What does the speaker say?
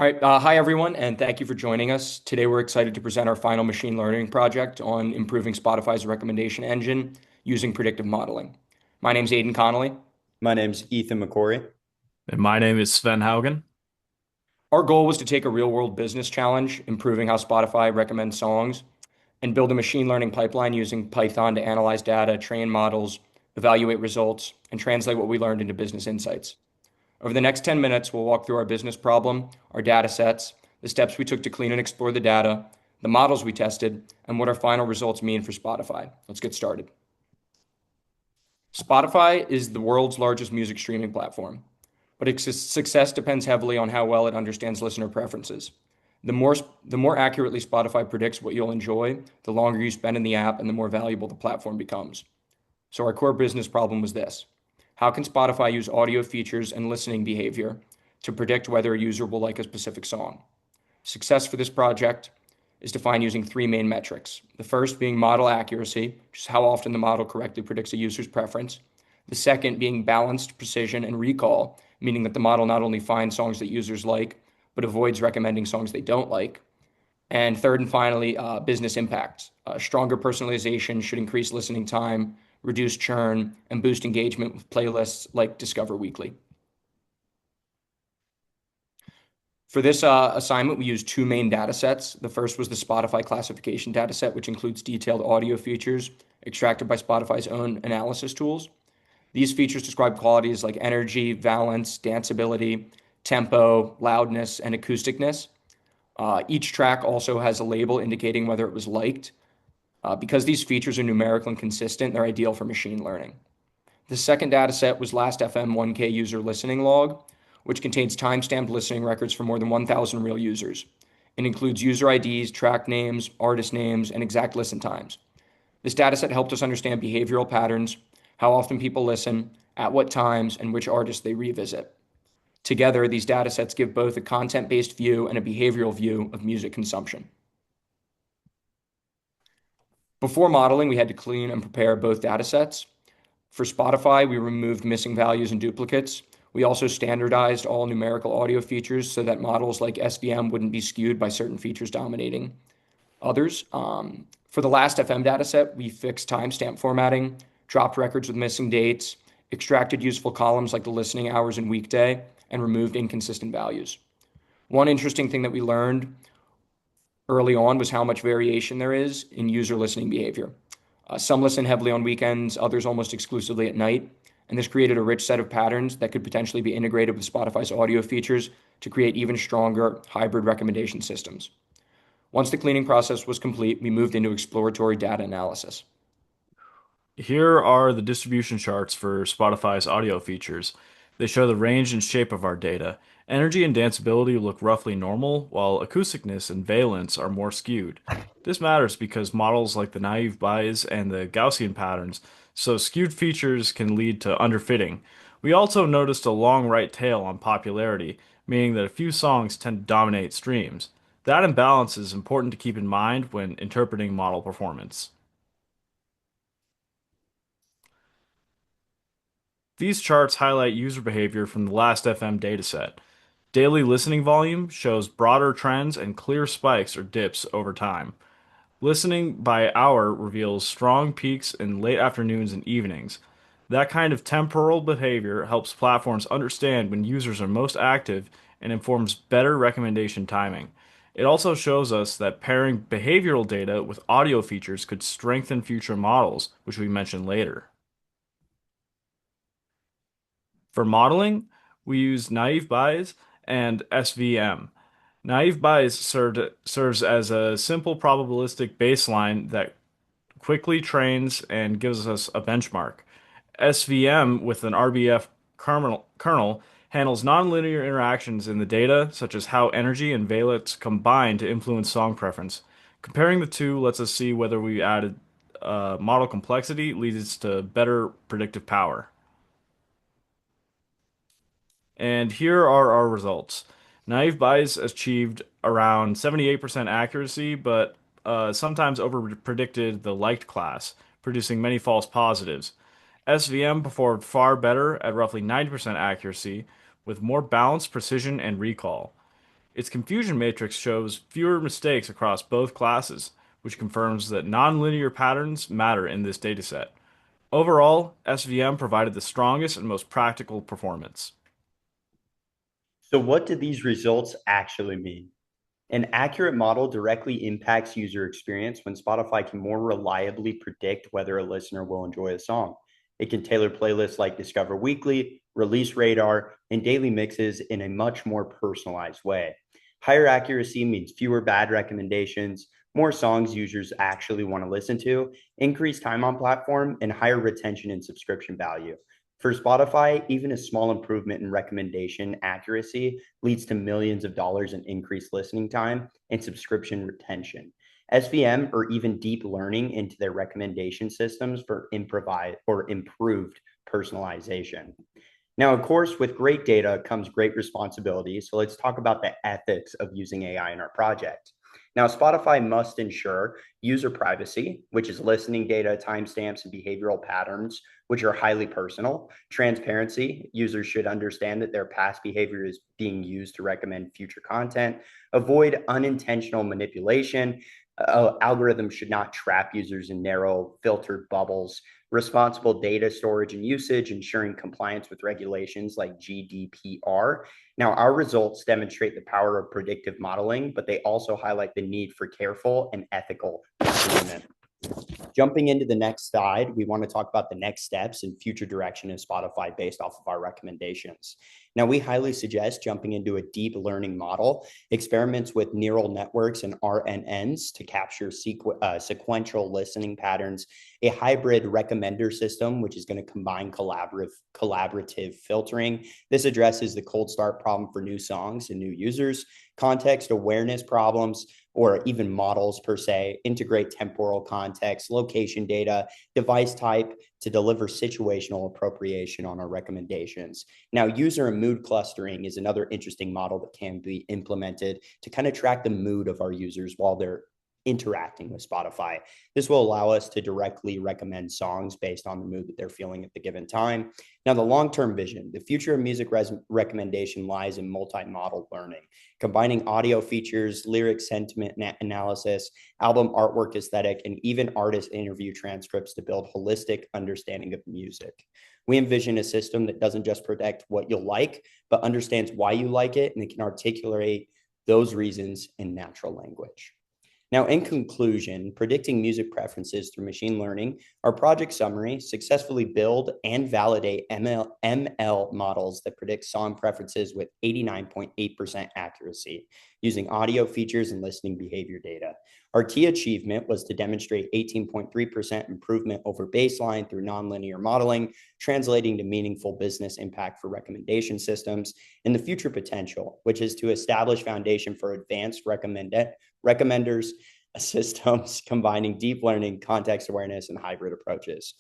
All right. Hi, everyone, and thank you for joining us. Today, we're excited to present our final machine learning project on improving Spotify's recommendation engine using predictive modeling. My name's Aidan Connolly. My name's Ethan McQuarrie. And my name is Sven Haugen. Our goal was to take a real-world business challenge, improving how Spotify recommends songs, and build a machine learning pipeline using Python to analyze data, train models, evaluate results, and translate what we learned into business insights. Over the next 10 minutes, we'll walk through our business problem, our data sets, the steps we took to clean and explore the data, the models we tested, and what our final results mean for Spotify. Let's get started. Spotify is the world's largest music streaming platform, but its success depends heavily on how well it understands listener preferences. The more accurately Spotify predicts what you'll enjoy, the longer you spend in the app and the more valuable the platform becomes. So our core business problem was this: how can Spotify use audio features and listening behavior to predict whether a user will like a specific song? Success for this project is defined using three main metrics. The first being model accuracy, which is how often the model correctly predicts a user's preference. The second being balanced precision and recall, meaning that the model not only finds songs that users like, but avoids recommending songs they don't like. And third and finally, business impacts. Stronger personalization should increase listening time, reduce churn, and boost engagement with playlists like Discover Weekly. For this assignment, we used two main data sets. The first was the Spotify classification data set, which includes detailed audio features extracted by Spotify's own analysis tools. These features describe qualities like energy, valence, danceability, tempo, loudness, and acousticness. Each track also has a label indicating whether it was liked. Because these features are numerical and consistent, they're ideal for machine learning. The second dataset was Last.fm 1K user listening log, which contains timestamped listening records for more than 1,000 real users. It includes user IDs, track names, artist names, and exact listen times. This dataset helped us understand behavioral patterns, how often people listen, at what times, and which artists they revisit. Together, these datasets give both a content-based view and a behavioral view of music consumption. Before modeling, we had to clean and prepare both datasets. For Spotify, we removed missing values and duplicates. We also standardized all numerical audio features so that models like SVM wouldn't be skewed by certain features dominating others. For the last FM dataset, we fixed timestamp formatting, dropped records with missing dates, extracted useful columns like the listening hours and weekday, and removed inconsistent values. One interesting thing that we learned early on was how much variation there is in user listening behavior. Some listen heavily on weekends, others almost exclusively at night. And this created a rich set of patterns that could potentially be integrated with Spotify's audio features to create even stronger hybrid recommendation systems. Once the cleaning process was complete, we moved into exploratory data analysis. Here are the distribution charts for Spotify's audio features. They show the range and shape of our data. Energy and danceability look roughly normal, while acousticness and valence are more skewed. This matters because models like the naive Bayes and the Gaussian patterns, so skewed features can lead to underfitting. We also noticed a long right tail on popularity, meaning that a few songs tend to dominate streams. That imbalance is important to keep in mind when interpreting model performance. These charts highlight user behavior from the last FM dataset. Daily listening volume shows broader trends and clear spikes or dips over time. Listening by hour reveals strong peaks in late afternoons and evenings. That kind of temporal behavior helps platforms understand when users are most active and informs better recommendation timing. It also shows us that pairing behavioral data with audio features could strengthen future models, which we mention later. For modeling, we use naive Bayes and SVM. Naive Bayes serves as a simple probabilistic baseline that quickly trains and gives us a benchmark. SVM with an RBF kernel handles nonlinear interactions in the data, such as how energy and valence combine to influence song preference. Comparing the two lets us see whether we added model complexity leads to better predictive power. And here are our results. Naive Bayes achieved around 78% accuracy, but sometimes over-predicted the liked class, producing many false positives. SVM performed far better at roughly 90% accuracy, with more balance, precision, and recall. Its confusion matrix shows fewer mistakes across both classes, which confirms that nonlinear patterns matter in this dataset. Overall, SVM provided the strongest and most practical performance. So what do these results actually mean? An accurate model directly impacts user experience when Spotify can more reliably predict whether a listener will enjoy a song. It can tailor playlists like Discover Weekly, Release Radar, and daily mixes in a much more personalized way. Higher accuracy means fewer bad recommendations, more songs users actually want to listen to, increased time on platform, and higher retention and subscription value. For Spotify, even a small improvement in recommendation accuracy leads to millions of dollars in increased listening time and subscription retention. SVM or even deep learning into their recommendation systems for improved personalization. Now, of course, with great data comes great responsibility. So let's talk about the ethics of using AI in our project. Now, Spotify must ensure user privacy, which is listening data, timestamps, and behavioral patterns, which are highly personal. Transparency, users should understand that their past behavior is being used to recommend future content. Avoid unintentional manipulation. Algorithms should not trap users in narrow, filtered bubbles. Responsible data storage and usage, ensuring compliance with regulations like GDPR. Now, our results demonstrate the power of predictive modeling, but they also highlight the need for careful and ethical improvement. Jumping into the next slide, we want to talk about the next steps and future direction of Spotify based off of our recommendations. Now, we highly suggest jumping into a deep learning model, experiments with neural networks and RNNs to capture sequential listening patterns, a hybrid recommender system, which is going to combine collaborative filtering. This addresses the cold start problem for new songs and new users, context awareness problems, or even models per se, integrate temporal context, location data, device type to deliver situational appropriation on our recommendations. Now, user and mood clustering is another interesting model that can be implemented to kind of track the mood of our users while they're interacting with Spotify. This will allow us to directly recommend songs based on the mood that they're feeling at the given time. Now, the long-term vision, the future of music recommendation lies in multi-model learning, combining audio features, lyric sentiment analysis, album artwork aesthetic, and even artist interview transcripts to build holistic understanding of music. We envision a system that doesn't just predict what you'll like, but understands why you like it, and it can articulate those reasons in natural language. Now, in conclusion, predicting music preferences through machine learning, our project summary successfully build and validate ML models that predict song preferences with 89.8% accuracy using audio features and listening behavior data. Our key achievement was to demonstrate 18.3% improvement over baseline through nonlinear modeling, translating to meaningful business impact for recommendation systems, and the future potential, which is to establish foundation for advanced recommenders systems combining deep learning, context awareness, and hybrid approaches.